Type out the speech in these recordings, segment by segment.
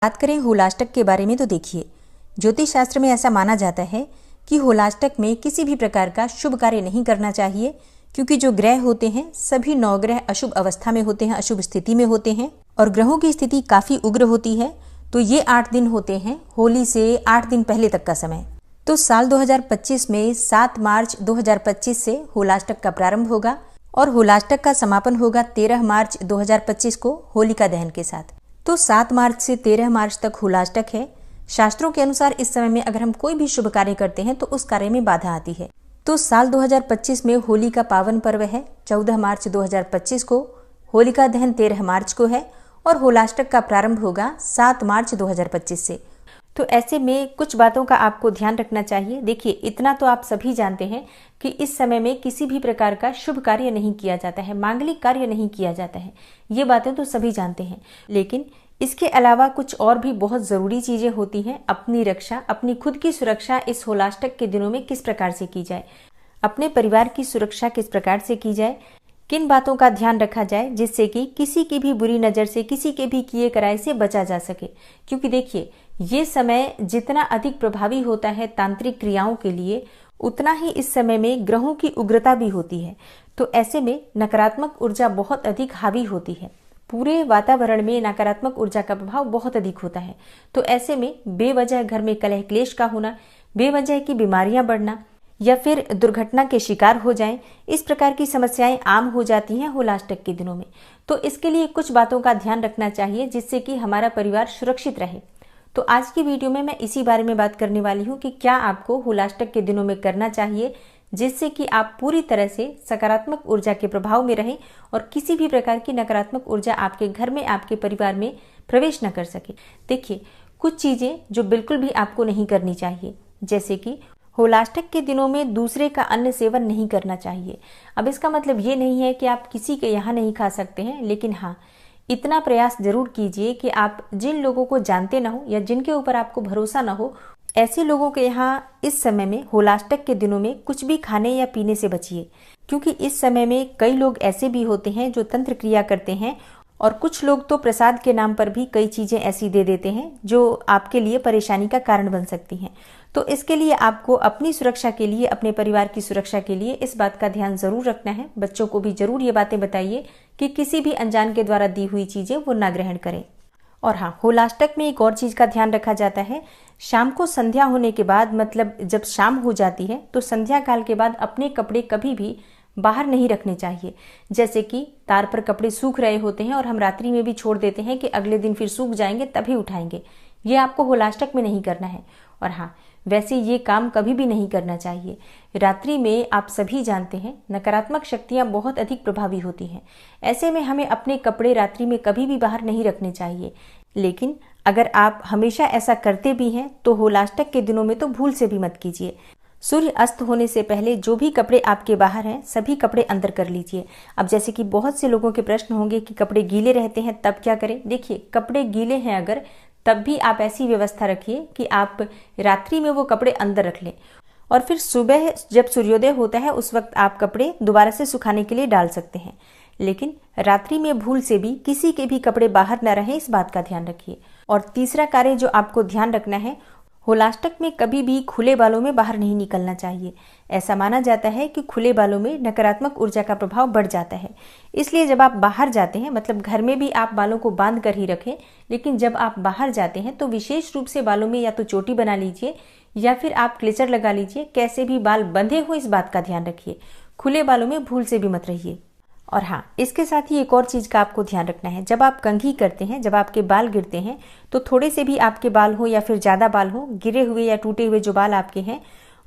बात करें होलाष्टक के बारे में तो देखिए, ज्योतिष शास्त्र में ऐसा माना जाता है कि होलाष्टक में किसी भी प्रकार का शुभ कार्य नहीं करना चाहिए, क्योंकि जो ग्रह होते हैं सभी 9 ग्रह अशुभ अवस्था में होते हैं, अशुभ स्थिति में होते हैं और ग्रहों की स्थिति काफी उग्र होती है। तो ये 8 दिन होते हैं होली से 8 दिन पहले तक का समय। तो साल 2025 में 7 मार्च 2025 से होलाष्टक का प्रारंभ होगा और होलाष्टक का समापन होगा 13 मार्च 2025 को होलिका दहन के साथ। तो 7 मार्च से 13 मार्च तक होलाष्टक है। शास्त्रों के अनुसार इस समय में अगर हम कोई भी शुभ कार्य करते हैं तो उस कार्य में बाधा आती है। तो साल 2025 में होली का पावन पर्व है 14 मार्च 2025 को, होलिका दहन 13 मार्च को है और होलाष्टक का प्रारंभ होगा 7 मार्च 2025 से। तो ऐसे में कुछ बातों का आपको ध्यान रखना चाहिए। देखिए, इतना तो आप सभी जानते हैं कि इस समय में किसी भी प्रकार का शुभ कार्य नहीं किया जाता है, मांगलिक कार्य नहीं किया जाता है, ये बातें तो सभी जानते हैं। लेकिन इसके अलावा कुछ और भी बहुत ज़रूरी चीज़ें होती हैं। अपनी रक्षा, अपनी खुद की सुरक्षा इस होलाष्टक के दिनों में किस प्रकार से की जाए, अपने परिवार की सुरक्षा किस प्रकार से की जाए, किन बातों का ध्यान रखा जाए जिससे कि किसी की भी बुरी नज़र से, किसी के भी किए कराए से बचा जा सके। क्योंकि देखिए, ये समय जितना अधिक प्रभावी होता है तांत्रिक क्रियाओं के लिए, उतना ही इस समय में ग्रहों की उग्रता भी होती है। तो ऐसे में नकारात्मक ऊर्जा बहुत अधिक हावी होती है। पूरे वातावरण में नकारात्मक ऊर्जा का प्रभाव बहुत अधिक होता है। तो ऐसे में बेवजह घर में कलह क्लेश का होना, बेवजह की बीमारियां बढ़ना या फिर दुर्घटना के शिकार हो जाएं, इस प्रकार की समस्याएं आम हो जाती हैं होलाष्टक के दिनों में। तो इसके लिए कुछ बातों का ध्यान रखना चाहिए जिससे कि हमारा परिवार सुरक्षित रहे। तो आज की वीडियो में मैं इसी बारे में बात करने वाली हूँ कि क्या आपको होलाष्टक के दिनों में करना चाहिए जिससे कि आप पूरी तरह से सकारात्मक ऊर्जा के प्रभाव में रहें और किसी भी प्रकार की नकारात्मक ऊर्जा आपके घर में, आपके परिवार में प्रवेश न कर सके। देखिए, कुछ चीज़ें जो बिल्कुल भी आपको नहीं करनी चाहिए, जैसे कि होलाष्टक के दिनों में दूसरे का अन्न सेवन नहीं करना चाहिए। अब इसका मतलब ये नहीं है कि आप किसी के यहाँ नहीं खा सकते हैं, लेकिन हाँ, इतना प्रयास जरूर कीजिए कि आप जिन लोगों को जानते ना हो या जिनके ऊपर आपको भरोसा ना हो, ऐसे लोगों के यहाँ इस समय में होलाष्टक के दिनों में कुछ भी खाने या पीने से बचिए। क्योंकि इस समय में कई लोग ऐसे भी होते हैं जो तंत्र क्रिया करते हैं और कुछ लोग तो प्रसाद के नाम पर भी कई चीज़ें ऐसी दे देते हैं जो आपके लिए परेशानी का कारण बन सकती हैं। तो इसके लिए आपको अपनी सुरक्षा के लिए, अपने परिवार की सुरक्षा के लिए इस बात का ध्यान जरूर रखना है। बच्चों को भी जरूर ये बातें बताइए कि किसी भी अनजान के द्वारा दी हुई चीज़ें वो ना ग्रहण करें। और हाँ, होलाष्टक में एक और चीज़ का ध्यान रखा जाता है। शाम को संध्या होने के बाद, मतलब जब शाम हो जाती है, तो संध्या काल के बाद अपने कपड़े कभी भी बाहर नहीं रखने चाहिए। जैसे कि तार पर कपड़े सूख रहे होते हैं और हम रात्रि में भी छोड़ देते हैं कि अगले दिन फिर सूख जाएंगे तभी उठाएंगे, ये आपको होलाष्टक में नहीं करना है। और हाँ, वैसे ये काम कभी भी नहीं करना चाहिए। रात्रि में आप सभी जानते हैं नकारात्मक शक्तियां बहुत अधिक प्रभावी होती हैं। ऐसे में हमें अपने कपड़े रात्रि में कभी भी बाहर नहीं रखने चाहिए। लेकिन अगर आप हमेशा ऐसा करते भी हैं तो होलाष्टक के दिनों में तो भूल से भी मत कीजिए। सूर्य अस्त होने से पहले जो भी कपड़े आपके बाहर हैं सभी कपड़े अंदर कर लीजिए। अब जैसे कि बहुत से लोगों के प्रश्न होंगे कि कपड़े गीले रहते हैं तब क्या करें। देखिए, कपड़े गीले हैं अगर, तब भी आप ऐसी व्यवस्था रखिए कि आप रात्रि में वो कपड़े अंदर रख लें और फिर सुबह जब सूर्योदय होता है उस वक्त आप कपड़े दोबारा से सुखाने के लिए डाल सकते हैं। लेकिन रात्रि में भूल से भी किसी के भी कपड़े बाहर न रहें, इस बात का ध्यान रखिए। और तीसरा कार्य जो आपको ध्यान रखना है, होलाष्टक में कभी भी खुले बालों में बाहर नहीं निकलना चाहिए। ऐसा माना जाता है कि खुले बालों में नकारात्मक ऊर्जा का प्रभाव बढ़ जाता है। इसलिए जब आप बाहर जाते हैं, मतलब घर में भी आप बालों को बांध कर ही रखें, लेकिन जब आप बाहर जाते हैं तो विशेष रूप से बालों में या तो चोटी बना लीजिए या फिर आप क्लेचर लगा लीजिए। कैसे भी बाल बंधे हो, इस बात का ध्यान रखिए। खुले बालों में भूल से भी मत रहिए। और हाँ, इसके साथ ही एक और चीज़ का आपको ध्यान रखना है। जब आप कंघी करते हैं, जब आपके बाल गिरते हैं, तो थोड़े से भी आपके बाल हो या फिर ज़्यादा बाल हो, गिरे हुए या टूटे हुए जो बाल आपके हैं,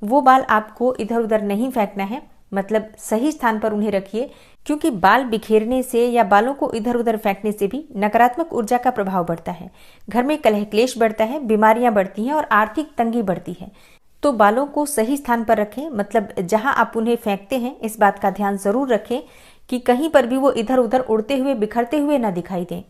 वो बाल आपको इधर उधर नहीं फेंकना है। मतलब सही स्थान पर उन्हें रखिए, क्योंकि बाल बिखेरने से या बालों को इधर उधर फेंकने से भी नकारात्मक ऊर्जा का प्रभाव बढ़ता है। घर में कलह क्लेश बढ़ता है, बीमारियां बढ़ती हैं और आर्थिक तंगी बढ़ती है। तो बालों को सही स्थान पर रखें, मतलब जहां आप उन्हें फेंकते हैं इस बात का ध्यान जरूर रखें कि कहीं पर भी वो इधर उधर उड़ते हुए, बिखरते हुए ना दिखाई दें।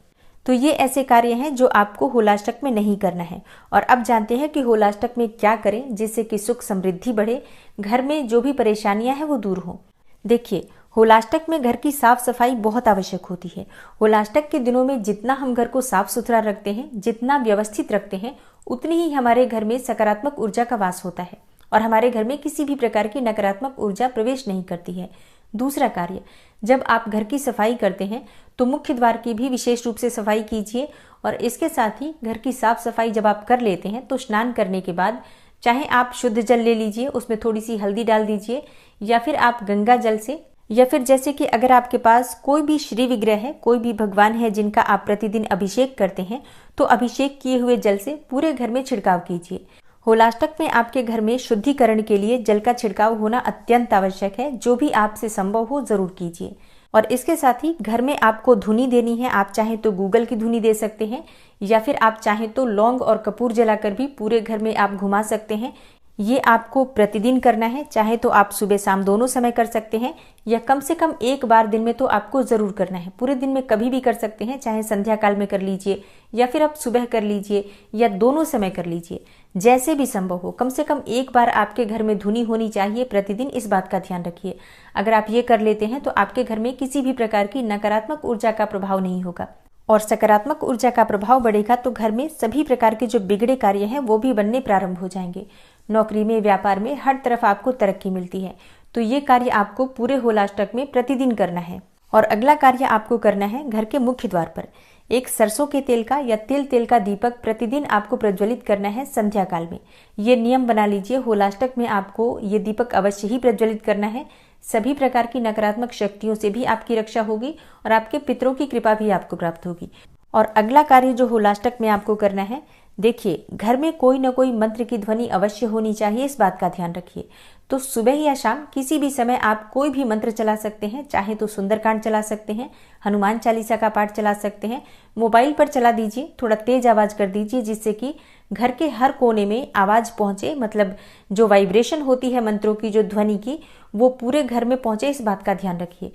तो ये ऐसे कार्य हैं जो आपको होलाष्टक में नहीं करना है। और अब जानते हैं कि होलाष्टक में क्या करें जिससे कि सुख समृद्धि बढ़े, घर में जो भी परेशानियां हैं वो दूर हों। देखिए, होलाष्टक में घर की साफ सफाई बहुत आवश्यक होती है। होलाष्टक के दिनों में जितना हम घर को साफ सुथरा रखते हैं, जितना व्यवस्थित रखते हैं, उतनी ही हमारे घर में सकारात्मक ऊर्जा का वास होता है और हमारे घर में किसी भी प्रकार की नकारात्मक ऊर्जा प्रवेश नहीं करती है। दूसरा कार्य, जब आप घर की सफाई करते हैं तो मुख्य द्वार की भी विशेष रूप से सफाई कीजिए और इसके साथ ही घर की साफ सफाई जब आप कर लेते हैं तो स्नान करने के बाद चाहे आप शुद्ध जल ले लीजिए, उसमें थोड़ी सी हल्दी डाल दीजिए, या फिर आप गंगा जल से, या फिर जैसे कि अगर आपके पास कोई भी श्री विग्रह है, कोई भी भगवान है जिनका आप प्रतिदिन अभिषेक करते हैं, तो अभिषेक किए हुए जल से पूरे घर में छिड़काव कीजिए। होलाष्टक में आपके घर में शुद्धिकरण के लिए जल का छिड़काव होना अत्यंत आवश्यक है। जो भी आपसे संभव हो जरूर कीजिए। और इसके साथ ही घर में आपको धुनी देनी है। आप चाहें तो गूगल की धुनी दे सकते हैं, या फिर आप चाहें तो लौंग और कपूर जलाकर भी पूरे घर में आप घुमा सकते हैं। ये आपको प्रतिदिन करना है, चाहे तो आप सुबह शाम दोनों समय कर सकते हैं, या कम से कम एक बार दिन में तो आपको जरूर करना है। पूरे दिन में कभी भी कर सकते हैं, चाहे संध्या काल में कर लीजिए या फिर आप सुबह कर लीजिए या दोनों समय कर लीजिए, जैसे भी संभव हो। कम से कम एक बार आपके घर में धुनी होनी चाहिए प्रतिदिन, इस बात का ध्यान रखिए। अगर आप ये कर लेते हैं तो आपके घर में किसी भी प्रकार की नकारात्मक ऊर्जा का प्रभाव नहीं होगा और सकारात्मक ऊर्जा का प्रभाव बढ़ेगा तो घर में सभी प्रकार के जो बिगड़े कार्य हैं वो भी बनने प्रारंभ हो जाएंगे। नौकरी में, व्यापार में, हर तरफ आपको तरक्की मिलती है। तो ये कार्य आपको पूरे होलाष्टक में प्रतिदिन करना है। और अगला कार्य आपको करना है, घर के मुख्य द्वार पर एक सरसों के तेल का या तिल तेल का दीपक प्रतिदिन आपको प्रज्वलित करना है संध्या काल में। ये नियम बना लीजिए, होलाष्टक में आपको ये दीपक अवश्य ही प्रज्वलित करना है। सभी प्रकार की नकारात्मक शक्तियों से भी आपकी रक्षा होगी और आपके पितरों की कृपा भी आपको प्राप्त होगी। और अगला कार्य जो होलाष्टक में आपको करना है, देखिए घर में कोई न कोई मंत्र की ध्वनि अवश्य होनी चाहिए, इस बात का ध्यान रखिए। तो सुबह या शाम किसी भी समय आप कोई भी मंत्र चला सकते हैं, चाहे तो सुंदरकांड चला सकते हैं, हनुमान चालीसा का पाठ चला सकते हैं, मोबाइल पर चला दीजिए, थोड़ा तेज आवाज कर दीजिए जिससे कि घर के हर कोने में आवाज पहुंचे, मतलब जो वाइब्रेशन होती है मंत्रों की, जो ध्वनि की, वो पूरे घर में पहुंचे, इस बात का ध्यान रखिए।